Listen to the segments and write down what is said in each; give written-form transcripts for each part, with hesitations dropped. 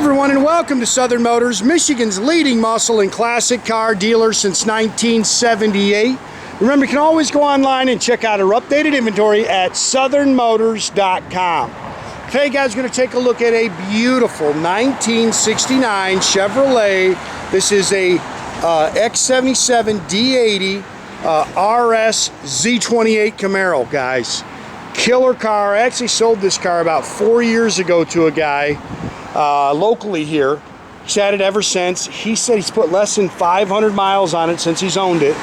everyone, and welcome to Southern Motors, Michigan's leading muscle and classic car dealer since 1978. Remember, you can always go online and check out our updated inventory at southernmotors.com. Okay, guys, we're going to take a look at a beautiful 1969 Chevrolet. This is a X77 D80 RS Z28 Camaro, guys. Killer car. I actually sold this car about 4 years ago to a guy locally here. He's had it ever since. He said he's put less than 500 miles on it since he's owned it.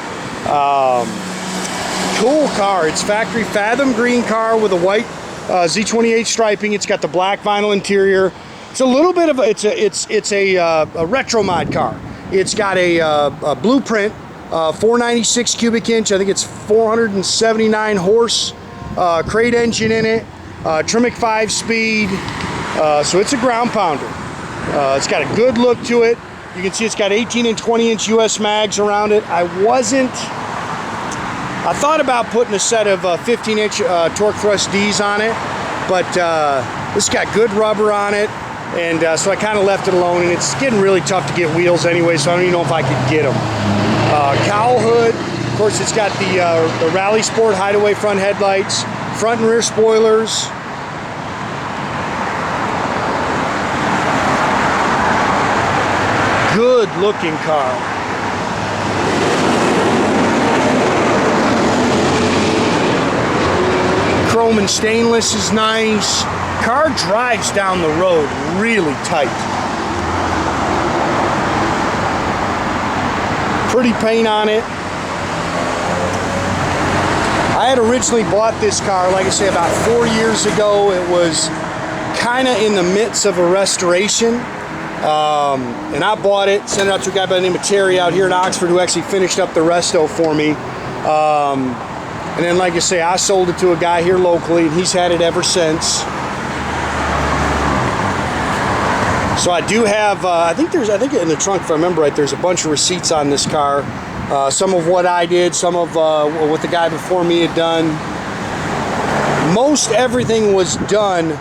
Cool car. It's factory Fathom green car with a white Z28 striping. It's got the black vinyl interior. It's a little bit of a, it's a retro mod car. It's got a blueprint, 496 cubic inch. I think it's 479 horse crate engine in it. Tremec 5-speed. So it's a ground pounder. It's got a good look to it. You can see it's got 18 and 20 inch US mags around it. I thought about putting a set of 15 inch torque thrust Ds on it, but this got good rubber on it, and so I kind of left it alone, and it's getting really tough to get wheels anyway, so I don't even know if I could get them. Cowl hood, of course it's got the Rally Sport Hideaway front headlights, front and rear spoilers. Good looking car. Chrome and stainless is nice. Car drives down the road really tight. Pretty paint on it. I had originally bought this car, like I say, about 4 years ago. It was kind of in the midst of a restoration. And I bought it, sent it out to a guy by the name of Terry out here in Oxford, who actually finished up the resto for me. And then, like I say, I sold it to a guy here locally, and he's had it ever since. So I do have, I think in the trunk, if I remember right, there's a bunch of receipts on this car. Some of what I did, some of what the guy before me had done. Most everything was done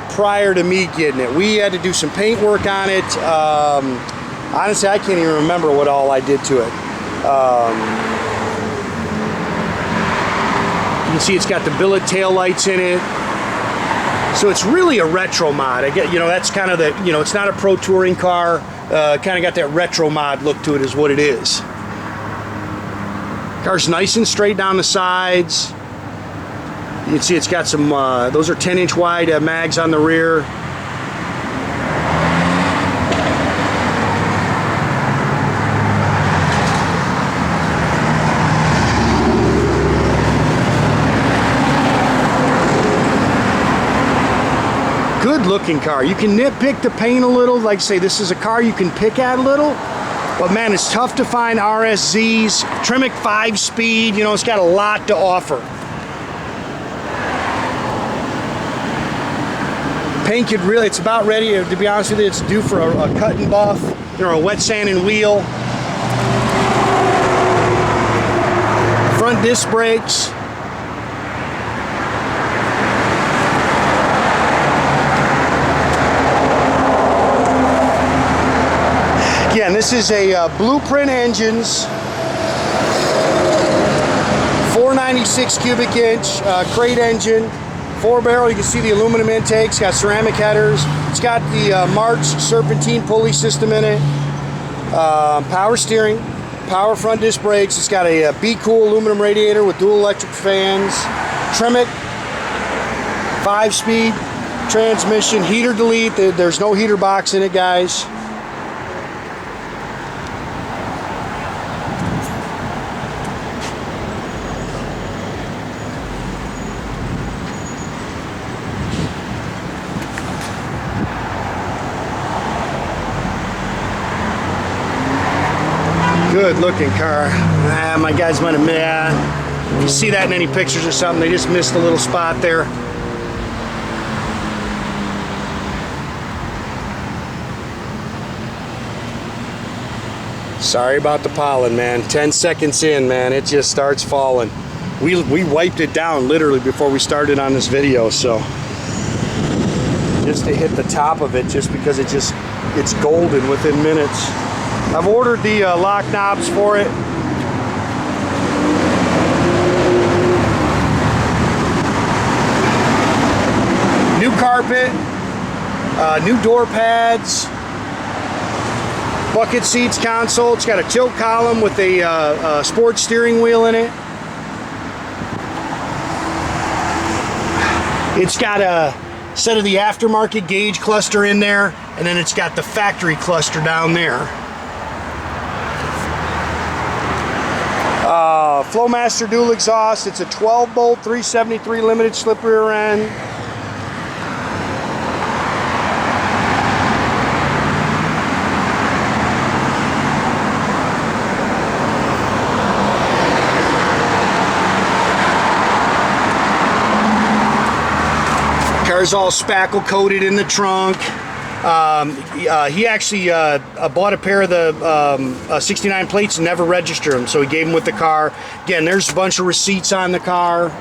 prior to me getting it. We had to do some paint work on it. Honestly, I can't even remember what all I did to it. You can see it's got the billet tail lights in it. So it's really a retro mod. I get, that's kind of the, it's not a pro touring car. Kind of got that retro mod look to it is what it is. Car's nice and straight down the sides. You can see it's got some, those are 10-inch wide mags on the rear. Good looking car. You can nitpick the paint a little. Like I say, this is a car you can pick at a little. But man, it's tough to find RSZs. Tremec 5-speed, it's got a lot to offer. Paint could really, it's about ready, to be honest with you, it's due for a cut and buff, a wet sand and wheel. Front disc brakes. Again, this is a blueprint engines, 496 cubic inch crate engine. 4-barrel, you can see the aluminum intakes, got ceramic headers. It's got the March serpentine pulley system in it. Power steering, power front disc brakes. It's got a Be Cool aluminum radiator with dual electric fans. Tremec 5-speed transmission, heater delete. There's no heater box in it, guys. Good looking car. My guys might have, if you see that in any pictures or something, they just missed a little spot there. Sorry about the pollen, man. 10 seconds in, man, it just starts falling. We wiped it down literally before we started on this video, so just to hit the top of it, just because it's golden within minutes. I've ordered the lock knobs for it. New carpet, new door pads, bucket seats console. It's got a tilt column with a sports steering wheel in it. It's got a set of the aftermarket gauge cluster in there, and then it's got the factory cluster down there. Flowmaster dual exhaust. It's a 12-bolt 373 limited slip rear end. Car's all spackle coated in the trunk. He actually bought a pair of the 69 plates and never registered them, so he gave them with the car. Again, there's a bunch of receipts on the car.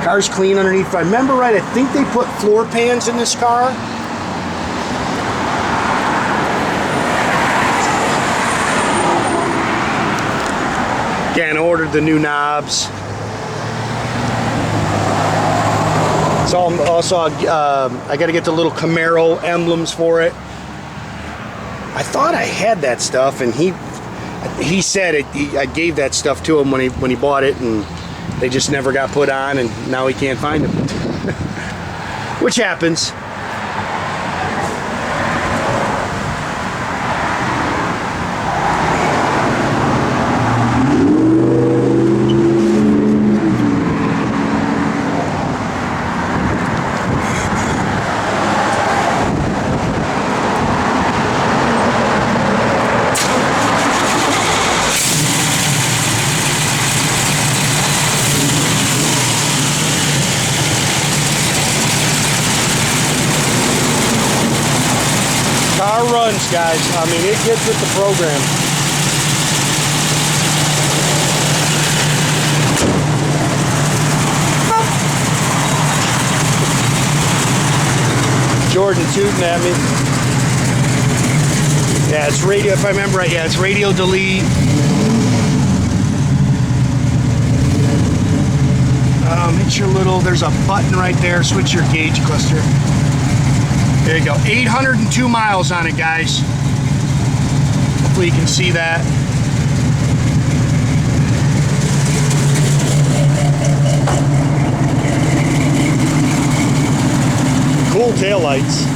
Car's clean underneath. If I remember right, I think they put floor pans in this car. Again, ordered the new knobs. So also, I got to get the little Camaro emblems for it. I thought I had that stuff, and he said it. I gave that stuff to him when he bought it, and they just never got put on, and now he can't find them. Which happens. Car runs, guys. I mean, it gets with the program. Jordan tooting at me. Yeah, it's radio, if I remember right. Yeah, it's radio delete. Hit your little, there's a button right there. Switch your gauge cluster. There you go, 802 miles on it, guys. Hopefully you can see that. Cool taillights.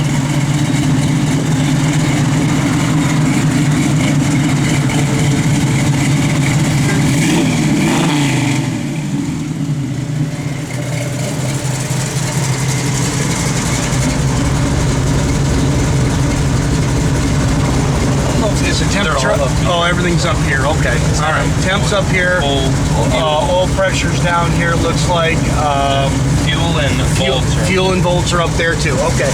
Oh, everything's up here. Okay. All right. Temps up here. Oil pressure's down here. Looks like fuel and volts are up there too. Okay.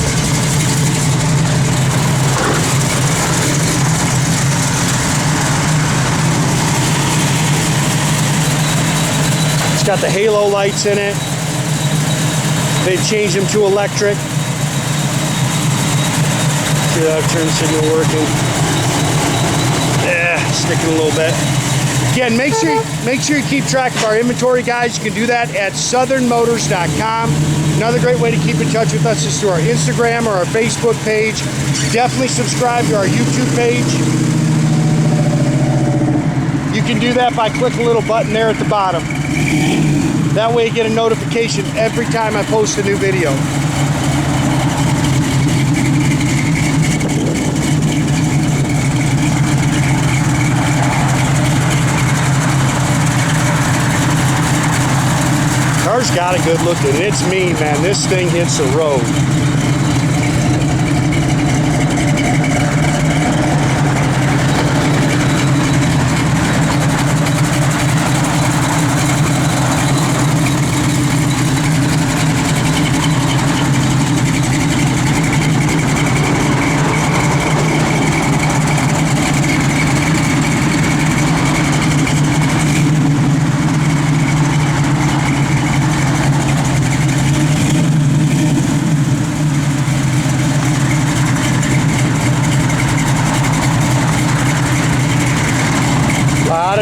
It's got the halo lights in it. They've changed them to electric. See that turn signal working. Sticking a little bit. Again, make sure you keep track of our inventory, guys. You can do that at southernmotors.com. Another great way to keep in touch with us is through our Instagram or our Facebook page. Definitely subscribe to our YouTube page. You can do that by clicking a little button there at the bottom. That way you get a notification every time I post a new video. Car's got a good look at it. It's mean, man. This thing hits the road.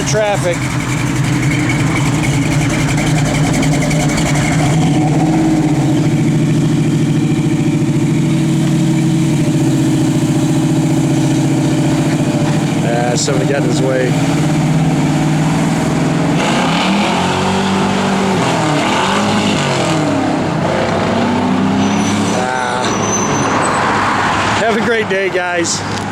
traffic. Somebody got in his way. Have a great day, guys.